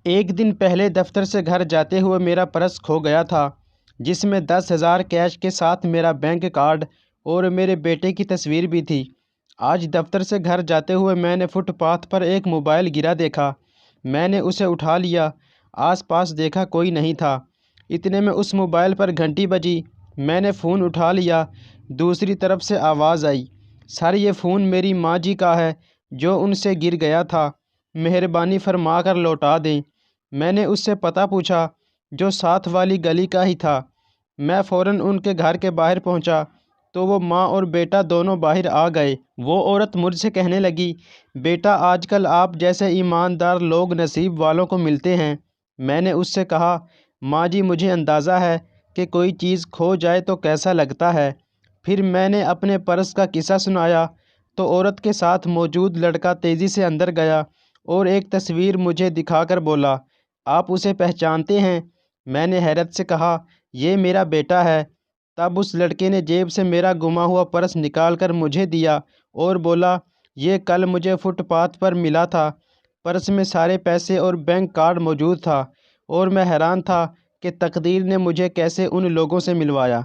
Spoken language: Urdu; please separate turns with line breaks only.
ایک دن پہلے دفتر سے گھر جاتے ہوئے میرا پرس کھو گیا تھا، جس میں 10,000 کیش کے ساتھ میرا بینک کارڈ اور میرے بیٹے کی تصویر بھی تھی۔ آج دفتر سے گھر جاتے ہوئے میں نے فٹ پاتھ پر ایک موبائل گرا دیکھا۔ میں نے اسے اٹھا لیا، آس پاس دیکھا کوئی نہیں تھا۔ اتنے میں اس موبائل پر گھنٹی بجی۔ میں نے فون اٹھا لیا، دوسری طرف سے آواز آئی، "سر، یہ فون میری ماں جی کا ہے جو ان سے گر گیا تھا، مہربانی فرما کر لوٹا دیں۔" میں نے اس سے پتہ پوچھا، جو ساتھ والی گلی کا ہی تھا۔ میں فوراً ان کے گھر کے باہر پہنچا تو وہ ماں اور بیٹا دونوں باہر آ گئے۔ وہ عورت مجھ سے کہنے لگی، "بیٹا، آج کل آپ جیسے ایماندار لوگ نصیب والوں کو ملتے ہیں۔" میں نے اس سے کہا، "ماں جی، مجھے اندازہ ہے کہ کوئی چیز کھو جائے تو کیسا لگتا ہے۔" پھر میں نے اپنے پرس کا قصہ سنایا تو عورت کے ساتھ موجود لڑکا تیزی سے اندر گیا اور ایک تصویر مجھے دکھا کر بولا، "آپ اسے پہچانتے ہیں؟" میں نے حیرت سے کہا، "یہ میرا بیٹا ہے۔" تب اس لڑکے نے جیب سے میرا گما ہوا پرس نکال کر مجھے دیا اور بولا، "یہ کل مجھے فٹ پاتھ پر ملا تھا۔" پرس میں سارے پیسے اور بینک کارڈ موجود تھا اور میں حیران تھا کہ تقدیر نے مجھے کیسے ان لوگوں سے ملوایا۔